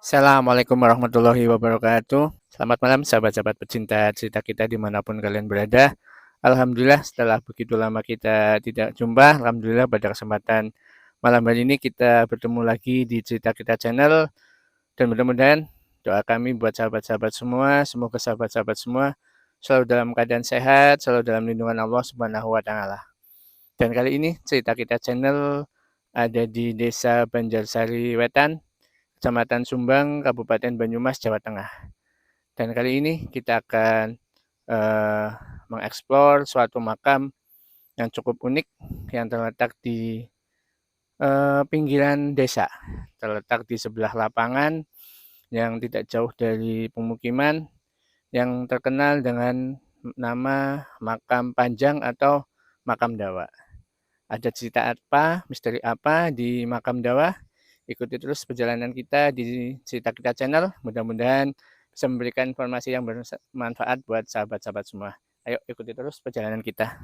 Assalamualaikum warahmatullahi wabarakatuh. Selamat malam sahabat-sahabat pecinta cerita kita dimanapun kalian berada. Alhamdulillah setelah begitu lama kita tidak jumpa, Alhamdulillah pada kesempatan malam hari ini kita bertemu lagi di cerita kita channel. Dan mudah-mudahan doa kami buat sahabat-sahabat semua, semoga sahabat-sahabat semua selalu dalam keadaan sehat, selalu dalam lindungan Allah Subhanahu wa Ta'ala. Dan kali ini cerita kita channel ada di Desa Banjarsari Wetan, Kecamatan Sumbang, Kabupaten Banyumas, Jawa Tengah. Dan kali ini kita akan mengeksplor suatu makam yang cukup unik yang terletak di pinggiran desa, terletak di sebelah lapangan yang tidak jauh dari pemukiman yang terkenal dengan nama Makam Panjang atau Makam Dawa. Ada cerita apa, misteri apa di Makam Dawa? Ikuti terus perjalanan kita di cerita kita channel. Mudah-mudahan bisa memberikan informasi yang bermanfaat buat sahabat-sahabat semua. Ayo ikuti terus perjalanan kita.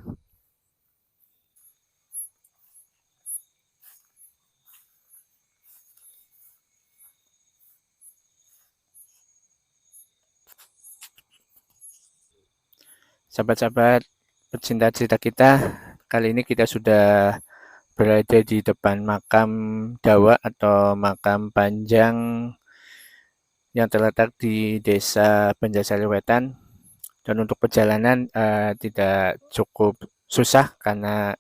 Sahabat-sahabat pecinta cerita kita, kali ini kita sudah berada di depan makam Dawa atau makam Panjang yang terletak di Desa Banjarsari Wetan. Dan untuk perjalanan tidak cukup susah karena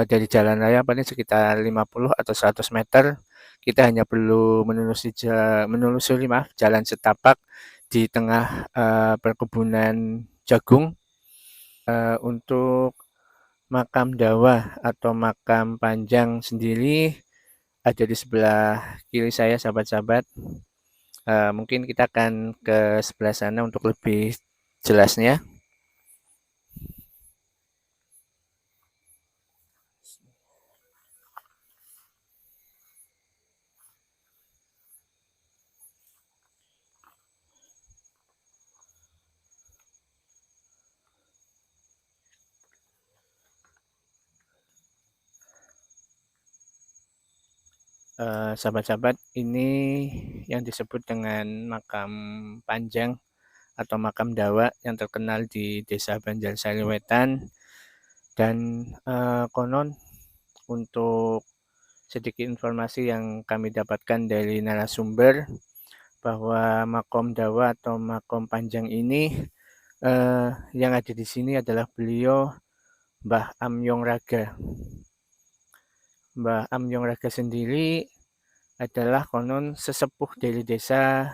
dari jalan raya paling sekitar 50 atau 100 meter. Kita hanya perlu menelusuri jalan setapak di tengah perkebunan jagung. Untuk makam Dawa atau makam Panjang sendiri ada di sebelah kiri saya, sahabat-sahabat. Mungkin kita akan ke sebelah sana untuk lebih jelasnya. Sahabat-sahabat, ini yang disebut dengan makam Panjang atau makam Dawa yang terkenal di Desa Banjarsari Wetan. Dan konon untuk sedikit informasi yang kami dapatkan dari narasumber bahwa makam Dawa atau makam Panjang ini yang ada di sini adalah beliau Mbah Amyong Raga. Mbah Amyong Raga sendiri adalah konon sesepuh dari desa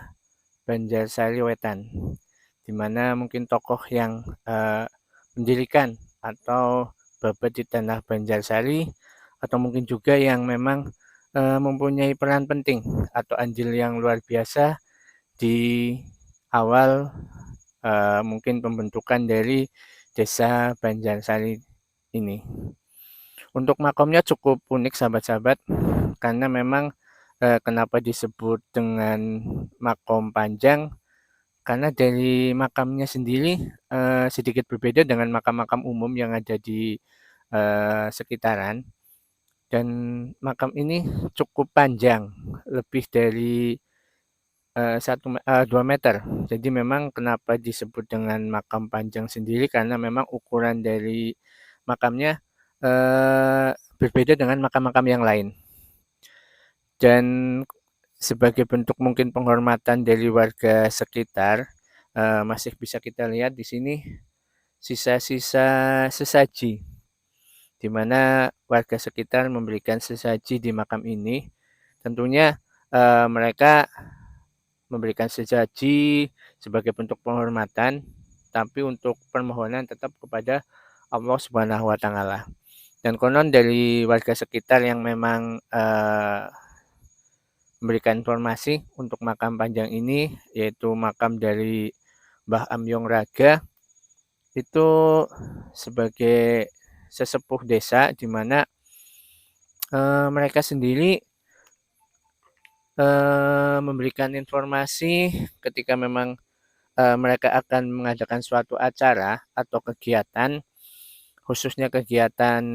Banjarsari Wetan, di mana mungkin tokoh yang mendirikan atau babat di tanah Banjarsari, atau mungkin juga yang memang mempunyai peran penting atau andil yang luar biasa di awal mungkin pembentukan dari desa Banjarsari ini. Untuk makamnya cukup unik, sahabat-sahabat, karena memang kenapa disebut dengan makam Panjang, karena dari makamnya sendiri sedikit berbeda dengan makam-makam umum yang ada di sekitaran. Dan makam ini cukup panjang, lebih dari 2 meter. Jadi memang kenapa disebut dengan makam Panjang sendiri, karena memang ukuran dari makamnya berbeda dengan makam-makam yang lain. Dan sebagai bentuk mungkin penghormatan dari warga sekitar, masih bisa kita lihat di sini sisa-sisa sesaji, di mana warga sekitar memberikan sesaji di makam ini. Tentunya mereka memberikan sesaji sebagai bentuk penghormatan, tapi untuk permohonan tetap kepada Allah Subhanahu wa Ta'ala. Dan konon dari warga sekitar yang memang memberikan informasi untuk makam Panjang ini, yaitu makam dari Mbah Amyong Raga, itu sebagai sesepuh desa, di mana mereka sendiri memberikan informasi ketika memang mereka akan mengadakan suatu acara atau kegiatan, khususnya kegiatan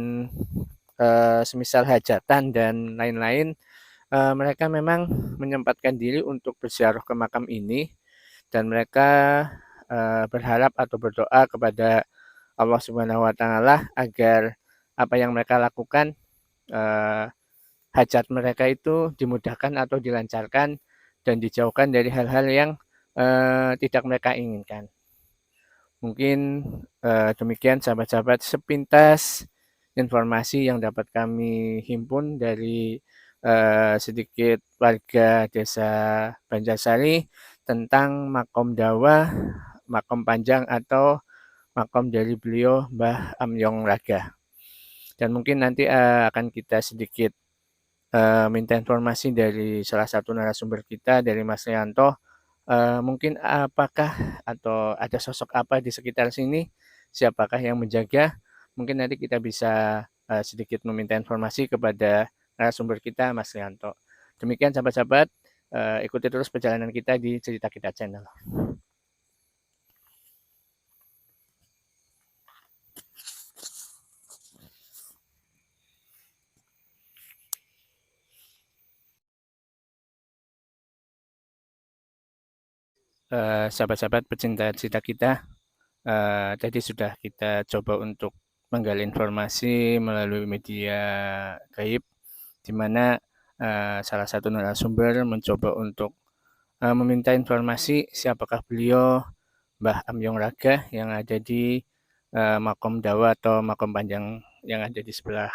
semisal hajatan dan lain-lain. mereka memang menyempatkan diri untuk berziarah ke makam ini dan mereka berharap atau berdoa kepada Allah Subhanahu wa taala agar apa yang mereka lakukan, eee, hajat mereka itu dimudahkan atau dilancarkan dan dijauhkan dari hal-hal yang tidak mereka inginkan. Mungkin demikian sahabat-sahabat sepintas informasi yang dapat kami himpun dari sedikit warga desa Banjarsari tentang makom Dawa, makom panjang atau makom dari beliau Mbah Amyong Raga. Dan mungkin nanti akan kita sedikit minta informasi dari salah satu narasumber kita dari Mas Rianto. Mungkin apakah atau ada sosok apa di sekitar sini, siapakah yang menjaga? Mungkin nanti kita bisa sedikit meminta informasi kepada narasumber kita, Mas Rianto. Demikian sahabat-sahabat, ikuti terus perjalanan kita di Cerita Kita Channel. Sahabat-sahabat pecinta cerita kita, tadi sudah kita coba untuk menggali informasi melalui media gaib, di mana salah satu narasumber mencoba untuk meminta informasi siapakah beliau Mbah Amyong Raga yang ada di makom Dawa atau makom panjang yang ada di sebelah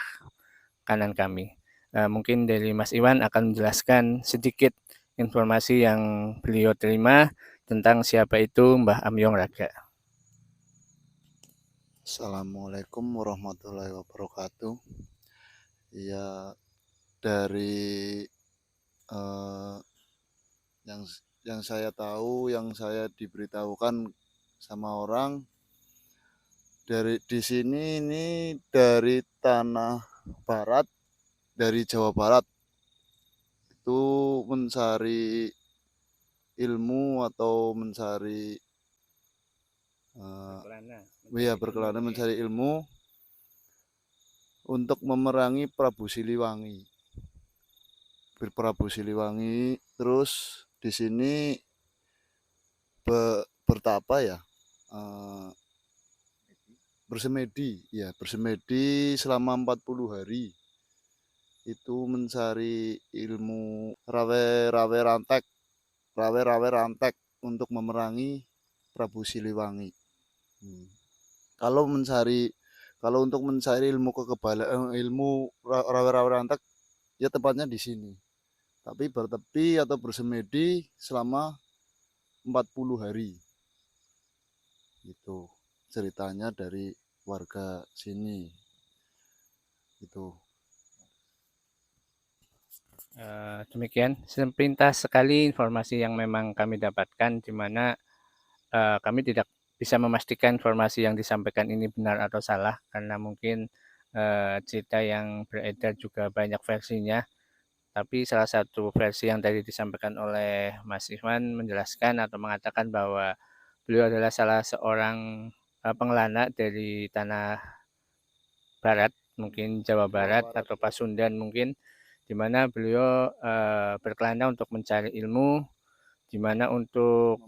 kanan kami. Mungkin dari Mas Iwan akan menjelaskan sedikit informasi yang beliau terima tentang siapa itu Mbah Amyong Raga. Assalamualaikum warahmatullahi wabarakatuh. Ya, dari yang saya tahu, yang saya diberitahukan sama orang di sini, ini dari tanah barat, dari Jawa Barat, itu mencari ilmu atau mencari berkelana mencari ilmu untuk memerangi Prabu Siliwangi. Prabu Siliwangi, terus di sini bertapa ya, bersemedi selama 40 hari itu mencari ilmu rawe-rawe rantek untuk memerangi Prabu Siliwangi. Kalau untuk mencari ilmu kekebalan, ilmu rawe-rawe rantek ya tepatnya di sini. Tapi bertepi atau bersemedi selama 40 hari. Itu ceritanya dari warga sini. Itu. Demikian sepintas sekali informasi yang memang kami dapatkan, di mana kami tidak bisa memastikan informasi yang disampaikan ini benar atau salah karena mungkin cerita yang beredar juga banyak versinya. Tapi salah satu versi yang tadi disampaikan oleh Mas Ivan menjelaskan atau mengatakan bahwa beliau adalah salah seorang pengelana dari tanah barat, mungkin Jawa Barat atau Pasundan mungkin, di mana beliau berkelana untuk mencari ilmu, di mana untuk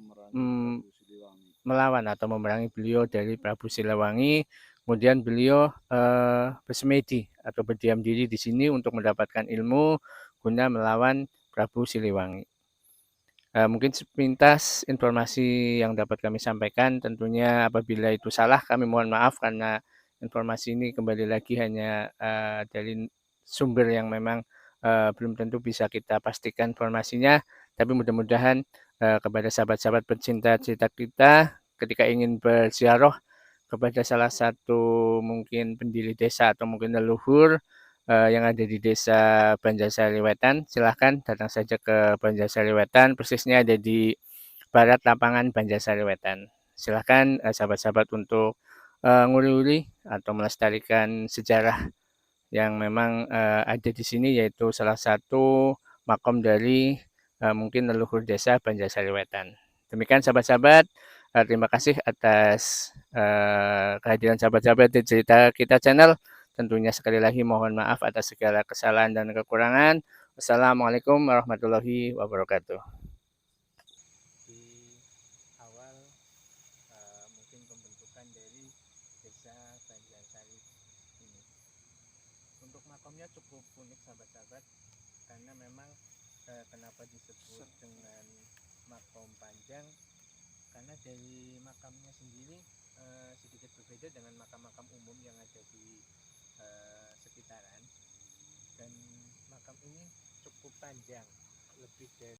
melawan atau memerangi beliau dari Prabu Siliwangi. Kemudian beliau bersemedi atau berdiam diri di sini untuk mendapatkan ilmu guna melawan Prabu Siliwangi. Mungkin sepintas informasi yang dapat kami sampaikan. Tentunya apabila itu salah kami mohon maaf karena informasi ini kembali lagi hanya dari sumber yang memang belum tentu bisa kita pastikan informasinya. Tapi mudah-mudahan kepada sahabat-sahabat pecinta cerita kita ketika ingin berziarah kepada salah satu mungkin pendiri desa atau mungkin leluhur yang ada di desa Banjarsari Wetan, silahkan datang saja ke Banjarsari Wetan, persisnya ada di barat lapangan Banjarsari Wetan. Silahkan sahabat-sahabat untuk nguri-nguri atau melestarikan sejarah yang memang ada di sini, yaitu salah satu makom dari mungkin leluhur desa Banjarsari Wetan. Demikian sahabat-sahabat, terima kasih atas kehadiran sahabat-sahabat di Cerita Kita Channel. Tentunya sekali lagi mohon maaf atas segala kesalahan dan kekurangan. Assalamualaikum warahmatullahi wabarakatuh. Di awal mungkin pembentukan dari desa Banjarsari ini. Untuk makamnya cukup unik sahabat-sahabat, karena memang kenapa disebut dengan makam panjang, karena dari makamnya sendiri sedikit berbeda dengan makam-makam umum yang ada di sekitaran, dan makam ini cukup panjang, lebih dari